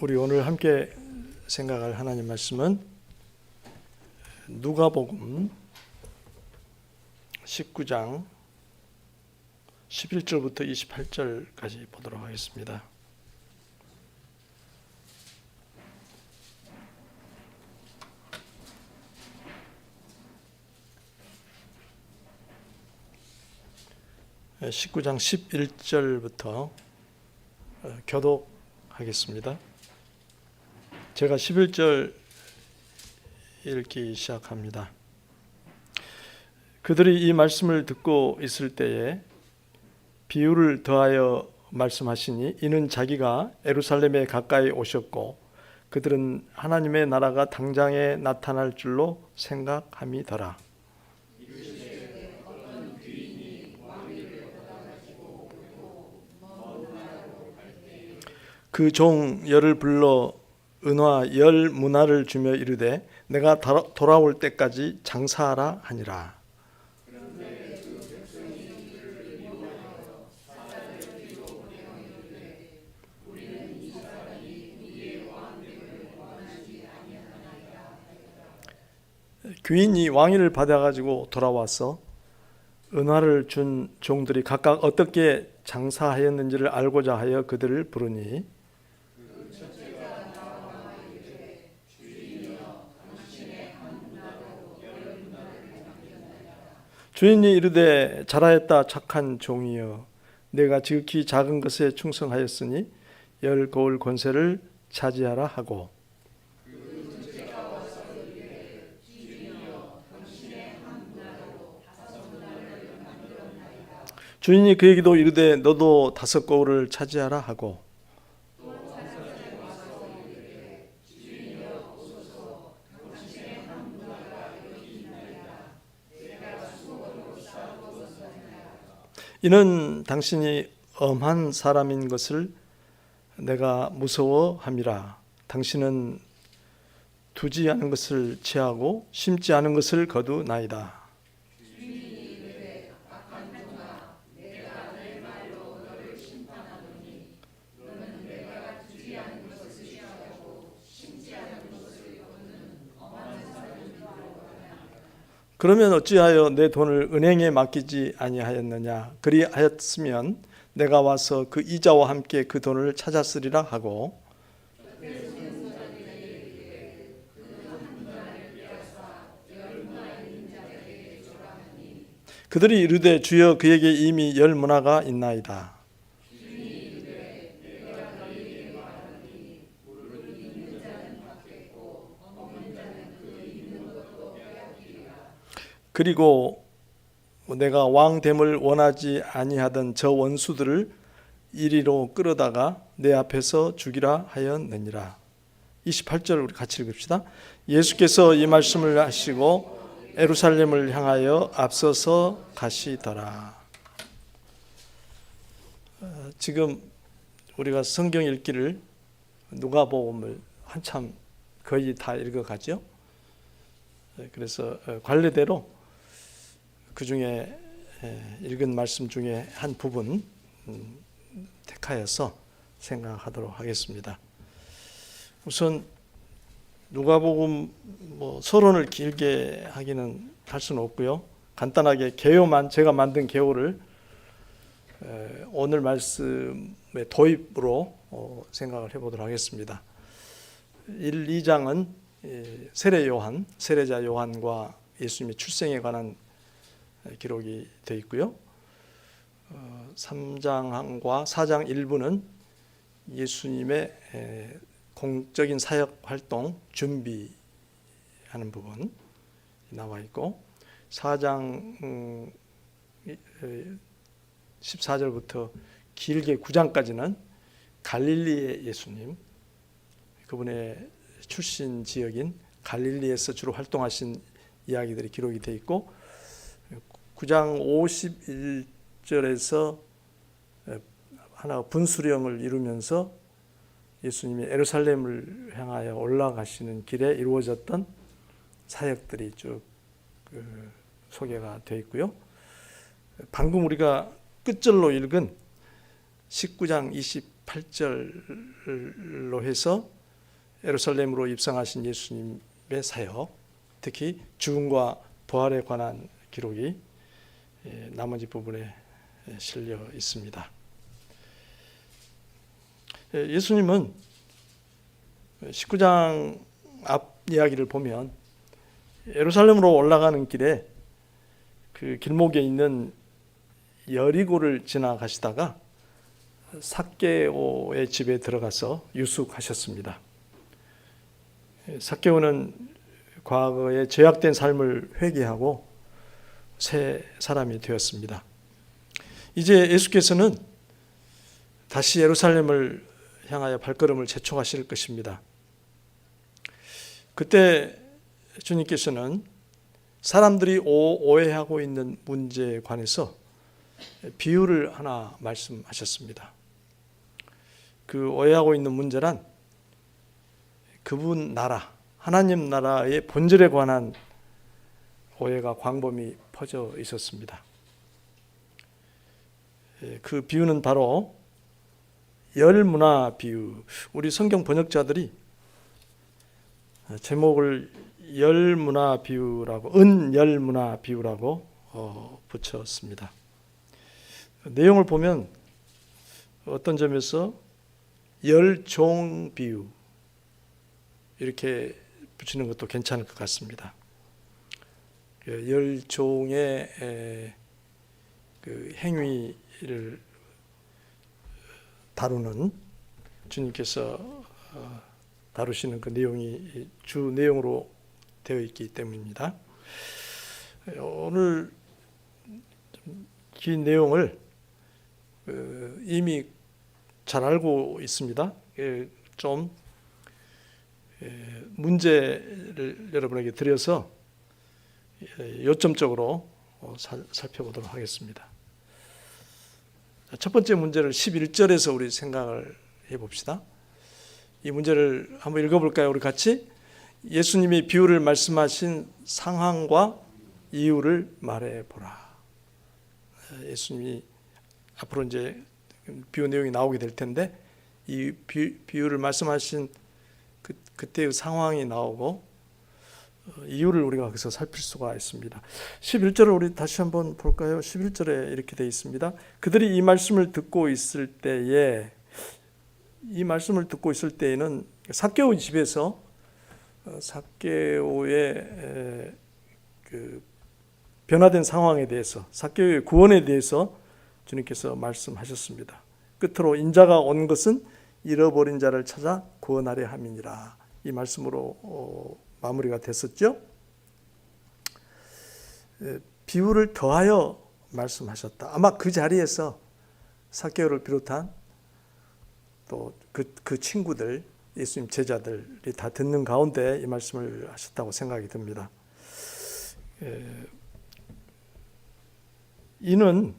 우리 오늘 함께 생각할 하나님 말씀은 누가복음 19장 11절부터 28절까지 보도록 하겠습니다. 네, 19장 11절부터 교독하겠습니다. 제가 11절 읽기 시작합니다. 그들이 이 말씀을 듣고 있을 때에 비유를 더하여 말씀하시니 이는 자기가 예루살렘에 가까이 오셨고 그들은 하나님의 나라가 당장에 나타날 줄로 생각함이더라. 그 종 열을 불러 은화 10문화를 주며 이르되 내가 돌아올 때까지 장사하라 하니라. 귀인이 왕위를 받아가지고 돌아와서 은화를 준 종들이 각각 어떻게 장사하였는지를 알고자 하여 그들을 부르니 주인이 이르되 잘하였다 착한 종이여 내가 지극히 작은 것에 충성하였으니 10 거울 권세를 차지하라 하고 주인이 그에게도 이르되 너도 5 거울을 차지하라 하고 이는 당신이 엄한 사람인 것을 내가 무서워함이라. 당신은 두지 않은 것을 취하고 심지 않은 것을 거두나이다. 그러면 어찌하여 내 돈을 은행에 맡기지 아니하였느냐? 그리하였으면 내가 와서 그 이자와 함께 그 돈을 찾았으리라 하고 그들이 이르되 주여 그에게 이미 10문화가 있나이다. 그리고 내가 왕됨을 원하지 아니하던 저 원수들을 이리로 끌어다가 내 앞에서 죽이라 하였느니라. 28절 우리 같이 읽읍시다. 예수께서 이 말씀을 하시고 예루살렘을 향하여 앞서서 가시더라. 지금 우리가 성경 읽기를 누가복음을 한참 거의 다 읽어가죠. 그래서 관례대로 그 중에 읽은 말씀 중에 한 부분 택하여서 생각하도록 하겠습니다. 우선 누가복음 서론을 길게 하기는 할 수는 없고요. 간단하게 개요만 제가 만든 개요를 오늘 말씀의 도입으로 생각을 해보도록 하겠습니다. 1, 2장은 세례자 요한과 예수님의 출생에 관한 기록이 되어 있고요. 3장과 4장 일부는 예수님의 공적인 사역 활동 준비하는 부분 나와 있고 4장 14절부터 길게 9장까지는 갈릴리의 예수님, 그분의 출신 지역인 갈릴리에서 주로 활동하신 이야기들이 기록이 되어 있고 9장 51절에서 하나 분수령을 이루면서 예수님이 예루살렘을 향하여 올라가시는 길에 이루어졌던 사역들이 쭉 소개가 되어 있고요. 방금 우리가 끝절로 읽은 19장 8절로 해서 예루살렘으로 입성하신 예수님의 사역, 특히 죽음과 부활에 관한 기록이 나머지 부분에 실려 있습니다. 예수님은 19장 앞 이야기를 보면 예루살렘으로 올라가는 길에 그 길목에 있는 여리고를 지나가시다가 삭개오의 집에 들어가서 유숙하셨습니다. 삭개오는 과거에 죄악된 삶을 회개하고 새 사람이 되었습니다. 이제 예수께서는 다시 예루살렘을 향하여 발걸음을 재촉하실 것입니다. 그때 주님께서는 사람들이 오해하고 있는 문제에 관해서 비유를 하나 말씀하셨습니다. 그 오해하고 있는 문제란 그분 나라, 하나님 나라의 본질에 관한 오해가 광범위 퍼져 있었습니다. 그 비유는 바로 열문화 비유. 우리 성경 번역자들이 제목을 열문화 비유라고, 은열문화 비유라고 붙였습니다. 내용을 보면 어떤 점에서 열종 비유 이렇게 붙이는 것도 괜찮을 것 같습니다. 열종의 그 행위를 다루는 주님께서 다루시는 그 내용이 주 내용으로 되어 있기 때문입니다. 오늘 긴 내용을 이미 잘 알고 있습니다. 좀 문제를 여러분에게 드려서 요점적으로 살펴보도록 하겠습니다. 첫 번째 문제를 11절에서 우리 생각을 해봅시다. 이 문제를 한번 읽어볼까요? 우리 같이. 예수님이 비유를 말씀하신 상황과 이유를 말해보라. 예수님이 앞으로 이제 비유 내용이 나오게 될 텐데 이 비유를 말씀하신 그때의 상황이 나오고 이유를 우리가 거기서 살필 수가 있습니다. 11절을 우리 다시 한번 볼까요? 11절에 이렇게 되어 있습니다. 그들이 이 말씀을 듣고 있을 때에는 삭개오 집에서 삭개오의 그 변화된 상황에 대해서, 삭개오의 구원에 대해서 주님께서 말씀하셨습니다. 끝으로 인자가 온 것은 잃어버린 자를 찾아 구원하려 함이니라. 이 말씀으로 마무리가 됐었죠. 비유를 더하여 말씀하셨다. 아마 그 자리에서 삭개오를 비롯한 또 그 친구들, 예수님 제자들이 다 듣는 가운데 이 말씀을 하셨다고 생각이 듭니다. 이는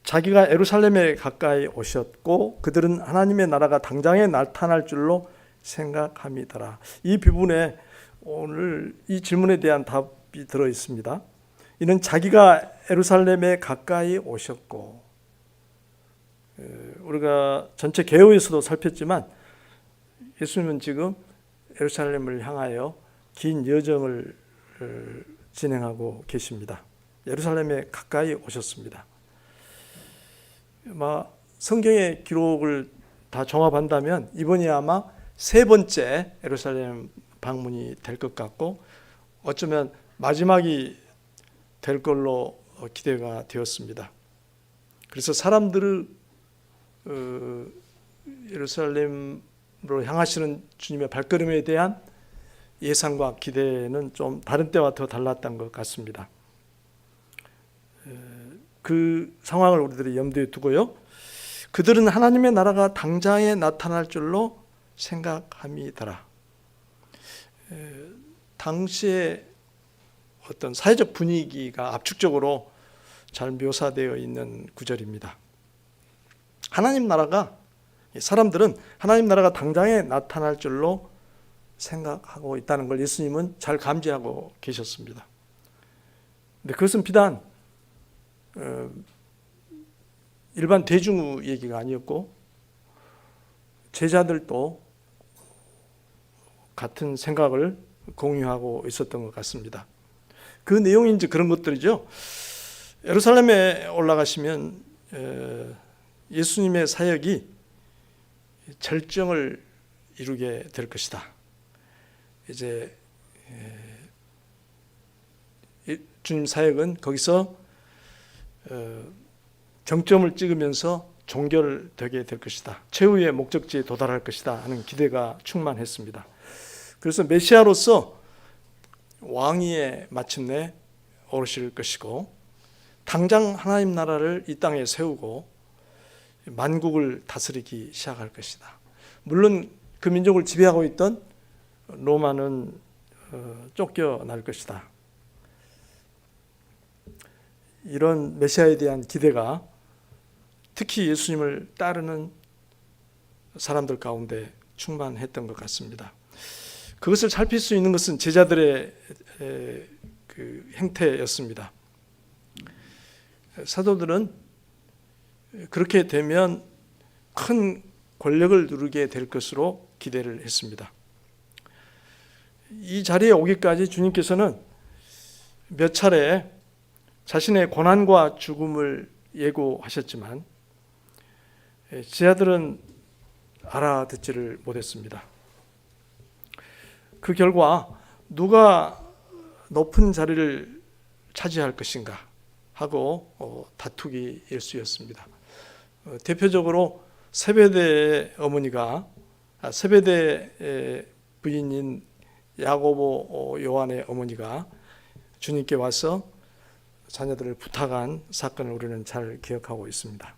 자기가 예루살렘에 가까이 오셨고 그들은 하나님의 나라가 당장에 나타날 줄로 생각함이더라. 이 부분에 오늘 이 질문에 대한 답이 들어 있습니다. 이는 자기가 예루살렘에 가까이 오셨고, 우리가 전체 개요에서도 살폈지만 예수님은 지금 예루살렘을 향하여 긴 여정을 진행하고 계십니다. 예루살렘에 가까이 오셨습니다. 성경의 기록을 다 종합한다면 이번이 아마 세 번째 예루살렘 방문이 될 것 같고 어쩌면 마지막이 될 걸로 기대가 되었습니다. 그래서 사람들을 예루살렘으로 향하시는 주님의 발걸음에 대한 예상과 기대는 좀 다른 때와 더 달랐던 것 같습니다. 그 상황을 우리들이 염두에 두고요. 그들은 하나님의 나라가 당장에 나타날 줄로 생각함이더라. 당시의 어떤 사회적 분위기가 압축적으로 잘 묘사되어 있는 구절입니다. 사람들은 하나님 나라가 당장에 나타날 줄로 생각하고 있다는 걸 예수님은 잘 감지하고 계셨습니다. 근데 그것은 비단 일반 대중 얘기가 아니었고 제자들도 같은 생각을 공유하고 있었던 것 같습니다. 그 내용이 이제 그런 것들이죠. 예루살렘에 올라가시면 예수님의 사역이 절정을 이루게 될 것이다. 이제 주님 사역은 거기서 정점을 찍으면서 종결되게 될 것이다. 최후의 목적지에 도달할 것이다 하는 기대가 충만했습니다. 그래서 메시아로서 왕위에 마침내 오르실 것이고 당장 하나님 나라를 이 땅에 세우고 만국을 다스리기 시작할 것이다. 물론 그 민족을 지배하고 있던 로마는 쫓겨날 것이다. 이런 메시아에 대한 기대가 특히 예수님을 따르는 사람들 가운데 충만했던 것 같습니다. 그것을 살필 수 있는 것은 제자들의 그 행태였습니다. 사도들은 그렇게 되면 큰 권력을 누리게 될 것으로 기대를 했습니다. 이 자리에 오기까지 주님께서는 몇 차례 자신의 고난과 죽음을 예고하셨지만 제자들은 알아듣지를 못했습니다. 그 결과 누가 높은 자리를 차지할 것인가 하고 다투기 일쑤였습니다. 대표적으로 세베대의 어머니가 세베대의 부인인 야고보 요한의 어머니가 주님께 와서 자녀들을 부탁한 사건을 우리는 잘 기억하고 있습니다.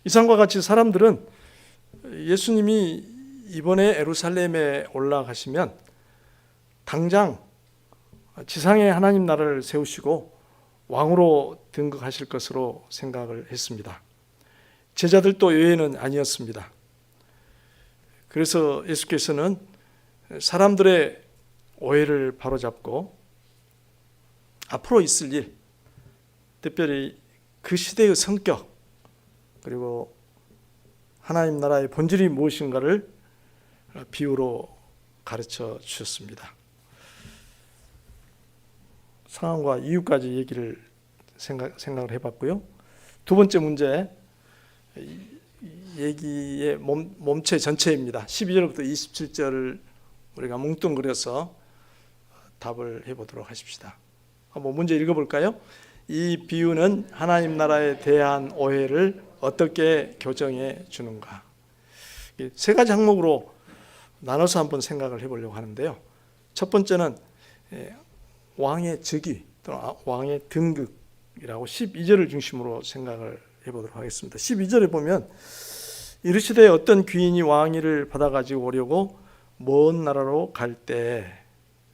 이상과 같이 사람들은 예수님이 이번에 예루살렘에 올라가시면 당장 지상에 하나님 나라를 세우시고 왕으로 등극하실 것으로 생각을 했습니다. 제자들도 예외는 아니었습니다. 그래서 예수께서는 사람들의 오해를 바로잡고 앞으로 있을 일, 특별히 그 시대의 성격, 그리고 하나님 나라의 본질이 무엇인가를 비유로 가르쳐 주셨습니다. 상황과 이유까지 얘기를 생각을 해봤고요. 두 번째 문제, 얘기의 몸체 전체입니다. 12절부터 27절을 우리가 뭉뚱그려서 답을 해보도록 하십시다. 한번 문제 읽어볼까요? 이 비유는 하나님 나라에 대한 오해를 어떻게 교정해 주는가? 세 가지 항목으로 나눠서 한번 생각을 해보려고 하는데요. 첫 번째는 왕의 즉위 또는 왕의 등극이라고 12절을 중심으로 생각을 해보도록 하겠습니다. 12절에 보면 이르시되 어떤 귀인이 왕위를 받아가지고 오려고 먼 나라로 갈 때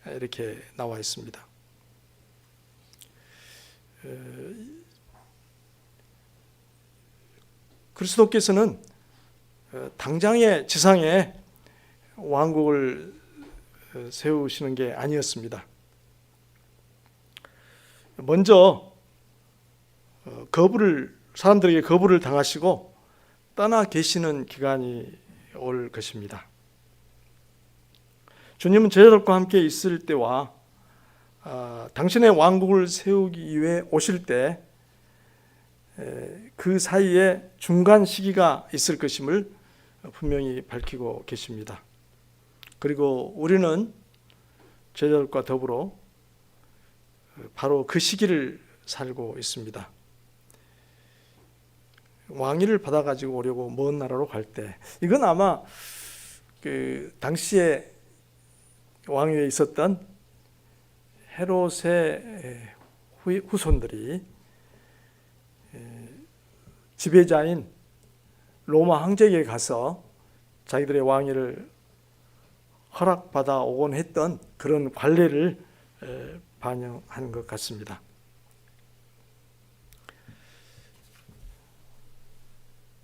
이렇게 나와 있습니다. 그리스도께서는 당장의 지상에 왕국을 세우시는 게 아니었습니다. 먼저 사람들에게 거부를 당하시고 떠나 계시는 기간이 올 것입니다. 주님은 제자들과 함께 있을 때와 당신의 왕국을 세우기 위해 오실 때 그 사이에 중간 시기가 있을 것임을 분명히 밝히고 계십니다. 그리고 우리는 제자들과 더불어 바로 그 시기를 살고 있습니다. 왕위를 받아가지고 오려고 먼 나라로 갈 때, 이건 아마 그 당시에 왕위에 있었던 헤롯의 후손들이 지배자인 로마 황제에게 가서 자기들의 왕위를 허락받아 오곤 했던 그런 관례를 반영한 것 같습니다.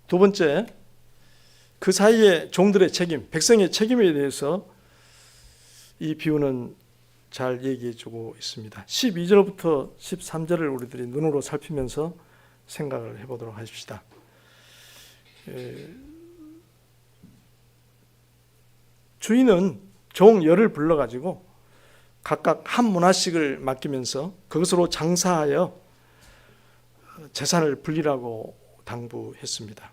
두 번째, 그 사이에 종들의 책임, 백성의 책임에 대해서 이 비유는 잘 얘기해 주고 있습니다. 12절부터 13절을 우리들이 눈으로 살피면서 생각을 해보도록 하십시다. 주인은 종 열을 불러가지고 각각 한 문화씩을 맡기면서 그것으로 장사하여 재산을 불리라고 당부했습니다.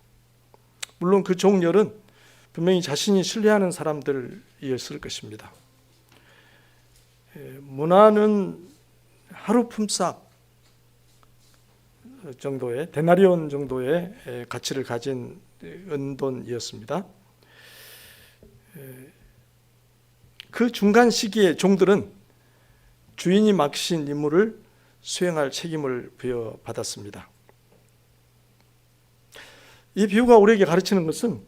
물론 그 종 열은 분명히 자신이 신뢰하는 사람들이었을 것입니다. 문화는 하루 품삯 정도의 데나리온 정도의 가치를 가진 은돈이었습니다. 그 중간 시기에 종들은 주인이 맡기신 임무를 수행할 책임을 부여받았습니다. 이 비유가 우리에게 가르치는 것은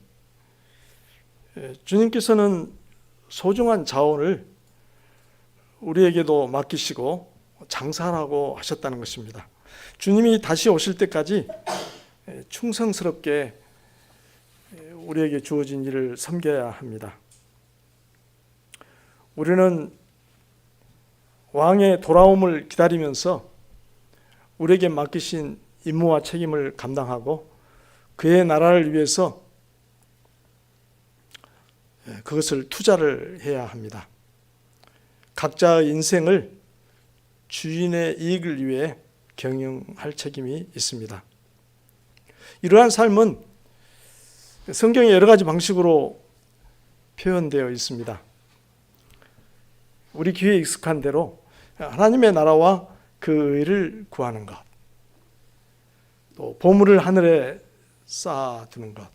주님께서는 소중한 자원을 우리에게도 맡기시고 장사하라고 하셨다는 것입니다. 주님이 다시 오실 때까지 충성스럽게 우리에게 주어진 일을 섬겨야 합니다. 우리는 왕의 돌아옴을 기다리면서 우리에게 맡기신 임무와 책임을 감당하고 그의 나라를 위해서 그것을 투자를 해야 합니다. 각자의 인생을 주인의 이익을 위해 경영할 책임이 있습니다. 이러한 삶은 성경의 여러 가지 방식으로 표현되어 있습니다. 우리 귀에 익숙한 대로 하나님의 나라와 그 의를 구하는 것, 또 보물을 하늘에 쌓아두는 것,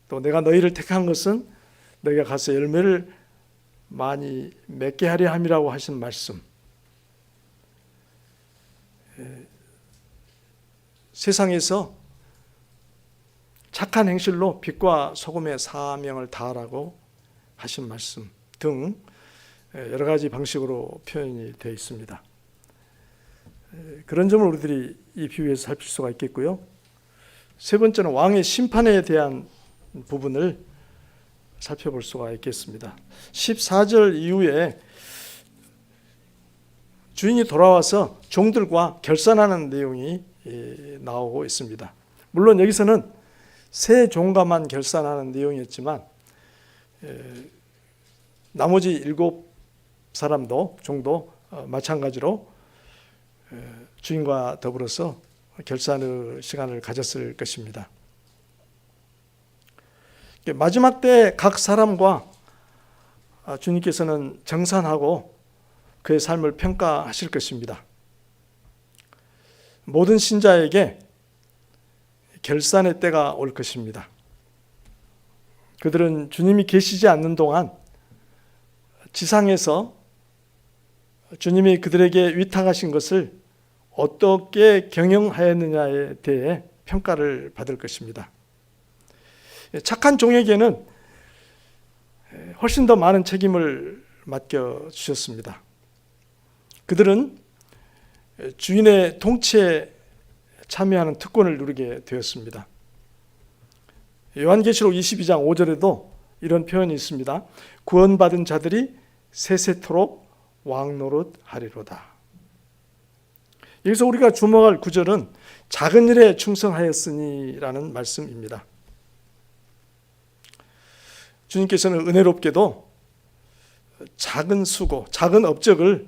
또 내가 너희를 택한 것은 너희가 가서 열매를 많이 맺게 하려 함이라고 하신 말씀, 세상에서 착한 행실로 빛과 소금의 사명을 다하라고 하신 말씀 등 여러 가지 방식으로 표현이 되어 있습니다. 그런 점을 우리들이 이 비유에서 살필 수가 있겠고요. 세 번째는 왕의 심판에 대한 부분을 살펴볼 수가 있겠습니다. 14절 이후에 주인이 돌아와서 종들과 결산하는 내용이 나오고 있습니다. 물론 여기서는 세 종과만 결산하는 내용이었지만 나머지 7사람도 종도 마찬가지로 주인과 더불어서 결산의 시간을 가졌을 것입니다. 마지막 때 각 사람과 주님께서는 정산하고 그의 삶을 평가하실 것입니다. 모든 신자에게 결산의 때가 올 것입니다. 그들은 주님이 계시지 않는 동안 지상에서 주님이 그들에게 위탁하신 것을 어떻게 경영하였느냐에 대해 평가를 받을 것입니다. 착한 종에게는 훨씬 더 많은 책임을 맡겨주셨습니다. 그들은 주인의 통치에 참여하는 특권을 누리게 되었습니다. 요한계시록 22장 5절에도 이런 표현이 있습니다. 구원받은 자들이 세세토록 왕노릇 하리로다. 여기서 우리가 주목할 구절은 작은 일에 충성하였으니라는 말씀입니다. 주님께서는 은혜롭게도 작은 수고, 작은 업적을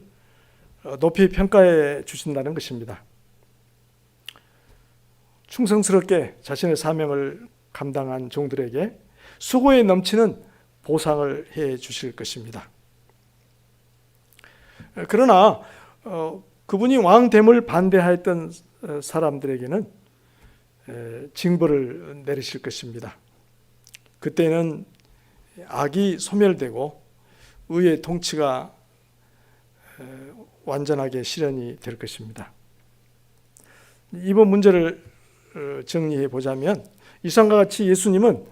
높이 평가해 주신다는 것입니다. 충성스럽게 자신의 사명을 감당한 종들에게 수고에 넘치는 보상을 해 주실 것입니다. 그러나 그분이 왕됨을 반대하였던 사람들에게는 징벌을 내리실 것입니다. 그때는 악이 소멸되고 의의 통치가 완전하게 실현이 될 것입니다. 이번 문제를 정리해 보자면 이상과 같이 예수님은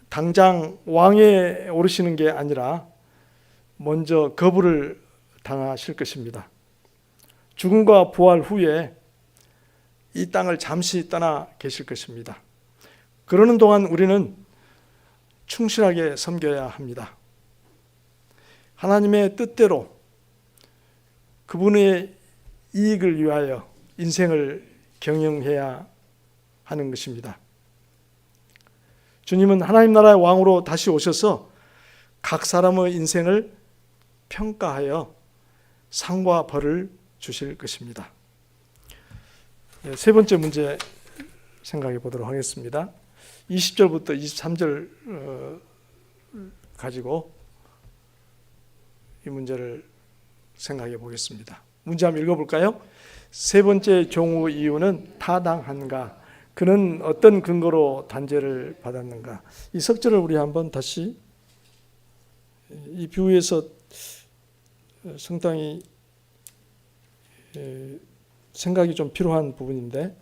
당장 왕에 오르시는 게 아니라 먼저 거부를 당하실 것입니다. 죽음과 부활 후에 이 땅을 잠시 떠나 계실 것입니다. 그러는 동안 우리는 충실하게 섬겨야 합니다. 하나님의 뜻대로 그분의 이익을 위하여 인생을 경영해야 하는 것입니다. 주님은 하나님 나라의 왕으로 다시 오셔서 각 사람의 인생을 평가하여 상과 벌을 주실 것입니다. 세 번째 문제 생각해 보도록 하겠습니다. 20절부터 23절 가지고 이 문제를 생각해 보겠습니다. 문제 한번 읽어볼까요? 세 번째 종의 이유는 타당한가? 그는 어떤 근거로 단죄를 받았는가? 이 석절을 우리 한번 다시 이 비유에서 상당히 생각이 좀 필요한 부분인데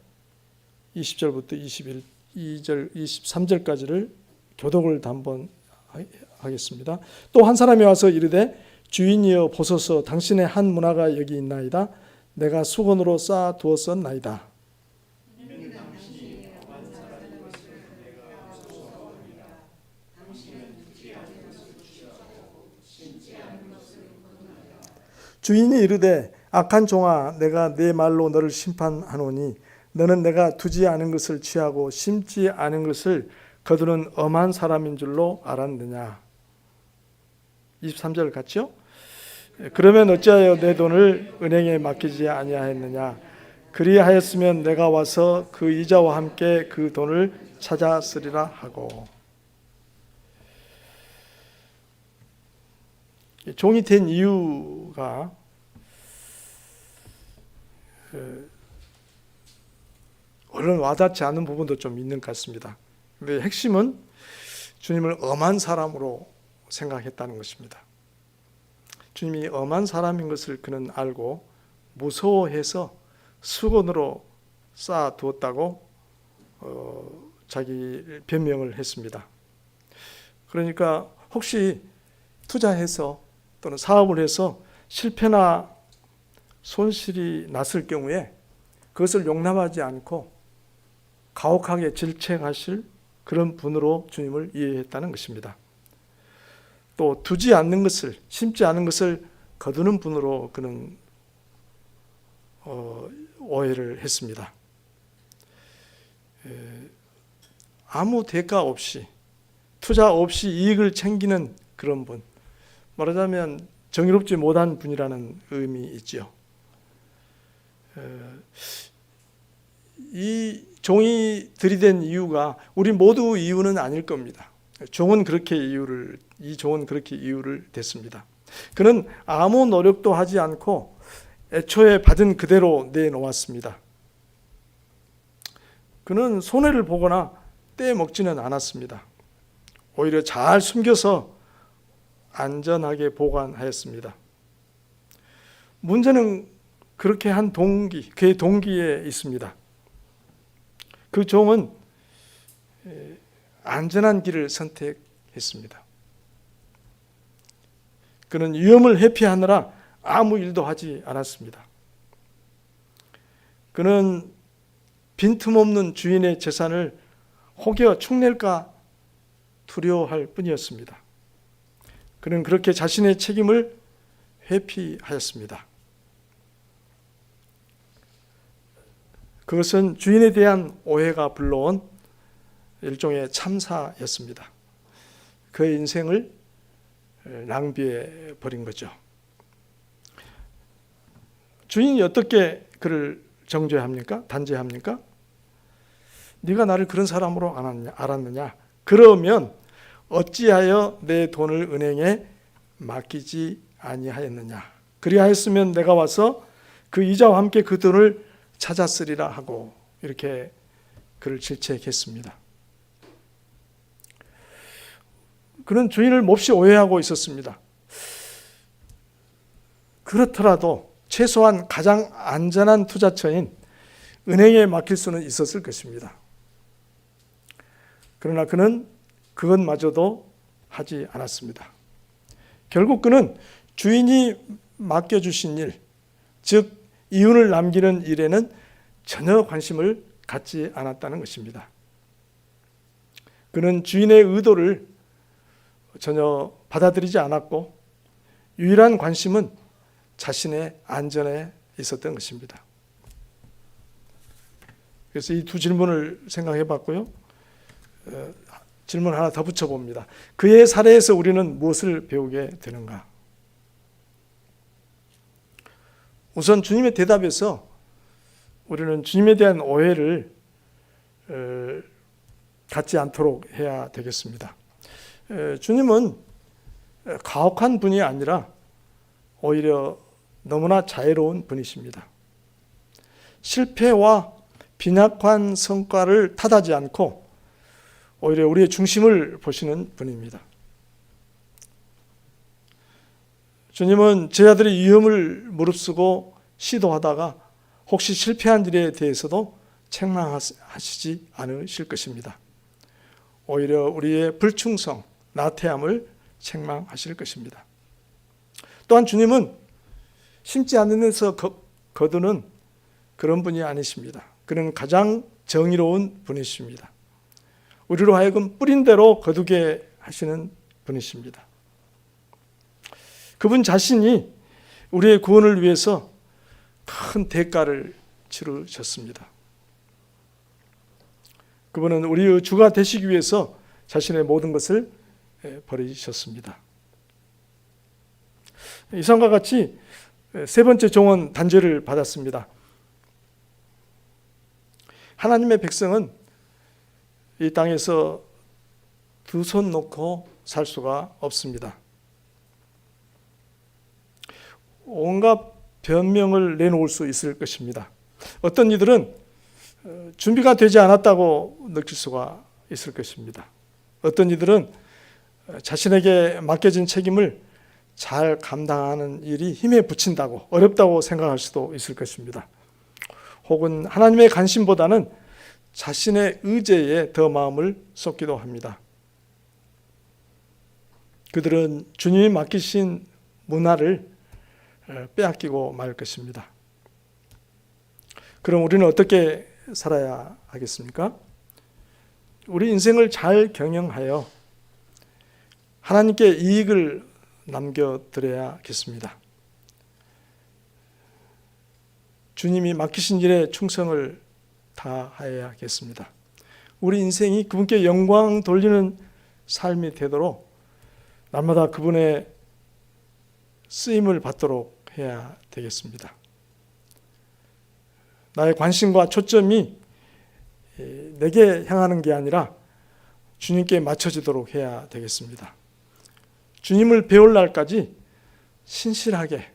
20절부터 22절, 23절까지를 교독을 한번 하겠습니다. 또 한 사람이 와서 이르되 주인이여 보소서 당신의 한 문화가 여기 있나이다. 내가 수건으로 쌓아 두었었나이다. 주인이 이르되 악한 종아 내가 내 말로 너를 심판하노니 너는 내가 두지 않은 것을 취하고 심지 않은 것을 거두는 엄한 사람인 줄로 알았느냐. 23절 같죠? 그러면 어찌하여 내 돈을 은행에 맡기지 아니하였느냐. 그리하였으면 내가 와서 그 이자와 함께 그 돈을 찾았으리라 하고. 종이 된 이유가 얼른 와닿지 않은 부분도 좀 있는 것 같습니다. 근데 핵심은 주님을 엄한 사람으로 생각했다는 것입니다. 주님이 엄한 사람인 것을 그는 알고 무서워해서 수건으로 쌓아두었다고 자기 변명을 했습니다. 그러니까 혹시 투자해서 또는 사업을 해서 실패나 손실이 났을 경우에 그것을 용납하지 않고 가혹하게 질책하실 그런 분으로 주님을 이해했다는 것입니다. 또 두지 않는 것을, 심지 않은 것을 거두는 분으로 그는 오해를 했습니다. 아무 대가 없이, 투자 없이 이익을 챙기는 그런 분, 말하자면 정의롭지 못한 분이라는 의미 있죠. 이 종이 들이댄 이유가 우리 모두 이유는 아닐 겁니다. 종은 그렇게 이유를 댔습니다. 그는 아무 노력도 하지 않고 애초에 받은 그대로 내놓았습니다. 그는 손해를 보거나 떼먹지는 않았습니다. 오히려 잘 숨겨서 안전하게 보관하였습니다. 문제는 그렇게 한 동기, 그의 동기에 있습니다. 그 종은 안전한 길을 선택했습니다. 그는 위험을 회피하느라 아무 일도 하지 않았습니다. 그는 빈틈없는 주인의 재산을 혹여 축낼까 두려워할 뿐이었습니다. 그는 그렇게 자신의 책임을 회피하였습니다. 그것은 주인에 대한 오해가 불러온 일종의 참사였습니다. 그의 인생을 낭비해 버린 거죠. 주인이 어떻게 그를 정죄합니까? 단죄합니까? 네가 나를 그런 사람으로 알았느냐? 그러면 어찌하여 내 돈을 은행에 맡기지 아니하였느냐? 그리하였으면 내가 와서 그 이자와 함께 그 돈을 찾았으리라 하고 이렇게 그를 질책했습니다. 그는 주인을 몹시 오해하고 있었습니다. 그렇더라도 최소한 가장 안전한 투자처인 은행에 맡길 수는 있었을 것입니다. 그러나 그는 그것마저도 하지 않았습니다. 결국 그는 주인이 맡겨주신 일, 즉 이윤을 남기는 일에는 전혀 관심을 갖지 않았다는 것입니다. 그는 주인의 의도를 전혀 받아들이지 않았고 유일한 관심은 자신의 안전에 있었던 것입니다. 그래서 이 두 질문을 생각해 봤고요. 질문 하나 더 붙여봅니다. 그의 사례에서 우리는 무엇을 배우게 되는가? 우선 주님의 대답에서 우리는 주님에 대한 오해를 갖지 않도록 해야 되겠습니다. 주님은 가혹한 분이 아니라 오히려 너무나 자애로운 분이십니다. 실패와 빈약한 성과를 탓하지 않고 오히려 우리의 중심을 보시는 분입니다. 주님은 제자들이 위험을 무릅쓰고 시도하다가 혹시 실패한 일에 대해서도 책망하시지 않으실 것입니다. 오히려 우리의 불충성, 나태함을 책망하실 것입니다. 또한 주님은 심지 않는 데서 거두는 그런 분이 아니십니다. 그는 가장 정의로운 분이십니다. 우리로 하여금 뿌린 대로 거두게 하시는 분이십니다. 그분 자신이 우리의 구원을 위해서 큰 대가를 치르셨습니다. 그분은 우리의 주가 되시기 위해서 자신의 모든 것을 버리셨습니다. 이상과 같이 세 번째 종은 단죄를 받았습니다. 하나님의 백성은 이 땅에서 두 손 놓고 살 수가 없습니다. 온갖 변명을 내놓을 수 있을 것입니다. 어떤 이들은 준비가 되지 않았다고 느낄 수가 있을 것입니다. 어떤 이들은 자신에게 맡겨진 책임을 잘 감당하는 일이 힘에 부친다고, 어렵다고 생각할 수도 있을 것입니다. 혹은 하나님의 관심보다는 자신의 의지에 더 마음을 쏟기도 합니다. 그들은 주님이 맡기신 문화를 빼앗기고 말 것입니다. 그럼 우리는 어떻게 살아야 하겠습니까? 우리 인생을 잘 경영하여 하나님께 이익을 남겨드려야겠습니다. 주님이 맡기신 일에 충성을 다하여야겠습니다. 우리 인생이 그분께 영광 돌리는 삶이 되도록 날마다 그분의 쓰임을 받도록 해야 되겠습니다. 나의 관심과 초점이 내게 향하는 게 아니라 주님께 맞춰지도록 해야 되겠습니다. 주님을 배울 날까지 신실하게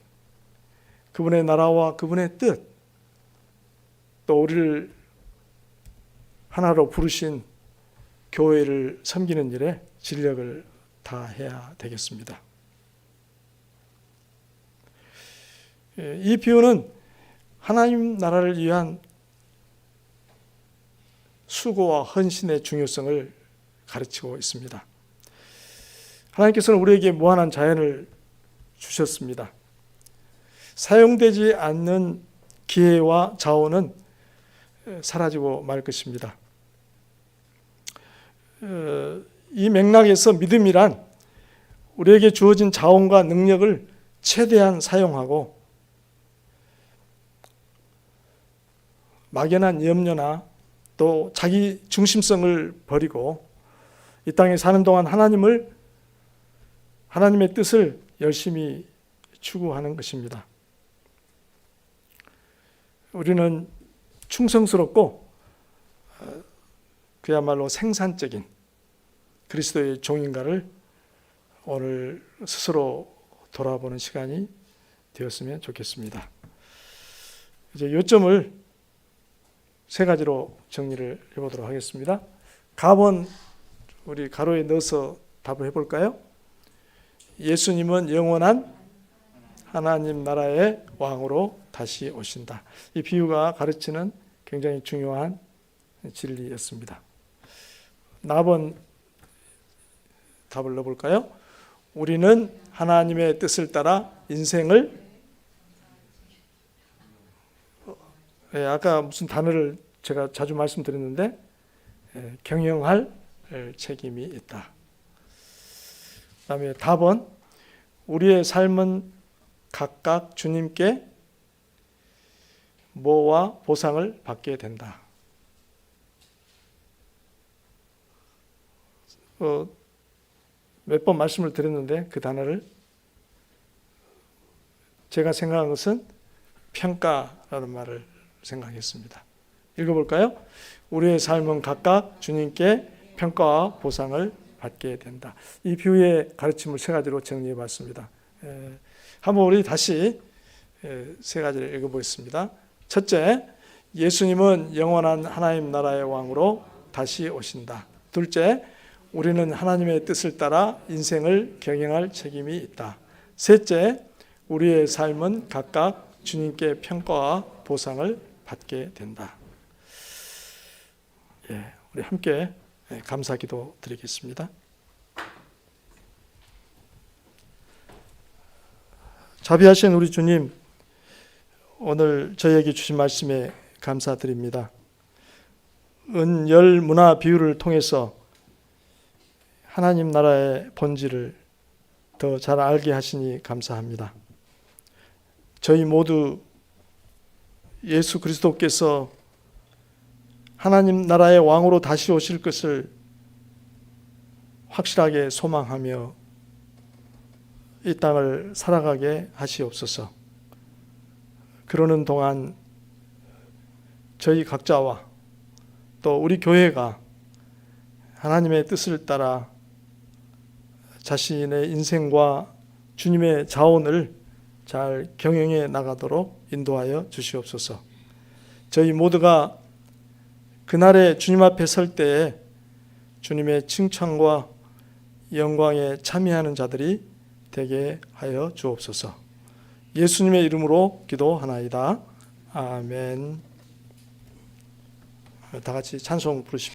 그분의 나라와 그분의 뜻, 또 우리를 하나로 부르신 교회를 섬기는 일에 진력을 다해야 되겠습니다. 이 비유는 하나님 나라를 위한 수고와 헌신의 중요성을 가르치고 있습니다. 하나님께서는 우리에게 무한한 자연을 주셨습니다. 사용되지 않는 기회와 자원은 사라지고 말 것입니다. 이 맥락에서 믿음이란 우리에게 주어진 자원과 능력을 최대한 사용하고 막연한 염려나 또 자기 중심성을 버리고 이 땅에 사는 동안 하나님의 뜻을 열심히 추구하는 것입니다. 우리는 충성스럽고 그야말로 생산적인 그리스도의 종인가를 오늘 스스로 돌아보는 시간이 되었으면 좋겠습니다. 이제 요점을 세 가지로 정리를 해보도록 하겠습니다. 갑은 우리 가로에 넣어서 답을 해볼까요? 예수님은 영원한 하나님 나라의 왕으로 다시 오신다. 이 비유가 가르치는 굉장히 중요한 진리였습니다. 납은 답을 넣어볼까요? 우리는 하나님의 뜻을 따라 인생을 아까 무슨 단어를 제가 자주 말씀드렸는데 경영할 책임이 있다. 그다음에 답은 우리의 삶은 각각 주님께 뭐와 보상을 받게 된다. 몇 번 말씀을 드렸는데 그 단어를 제가 생각한 것은 평가라는 말을 생각했습니다. 읽어볼까요? 우리의 삶은 각각 주님께 평가와 보상을 받게 된다. 이 비유의 가르침을 세 가지로 정리해 봤습니다. 한번 우리 다시 세 가지를 읽어보겠습니다. 첫째, 예수님은 영원한 하나님 나라의 왕으로 다시 오신다. 둘째, 우리는 하나님의 뜻을 따라 인생을 경영할 책임이 있다. 셋째, 우리의 삶은 각각 주님께 평가와 보상을 받게 된다. 우리 함께 감사 기도 드리겠습니다. 자비하신 우리 주님, 오늘 저희에게 주신 말씀에 감사드립니다. 은열 문화 비유를 통해서 하나님 나라의 본질을 더 잘 알게 하시니 감사합니다. 저희 모두 예수 그리스도께서 하나님 나라의 왕으로 다시 오실 것을 확실하게 소망하며 이 땅을 살아가게 하시옵소서. 그러는 동안 저희 각자와 또 우리 교회가 하나님의 뜻을 따라 자신의 인생과 주님의 자원을 잘 경영해 나가도록 인도하여 주시옵소서. 저희 모두가 그날에 주님 앞에 설 때에 주님의 칭찬과 영광에 참여하는 자들이 되게 하여 주옵소서. 예수님의 이름으로 기도하나이다. 아멘. 다 같이 찬송 부르십시오.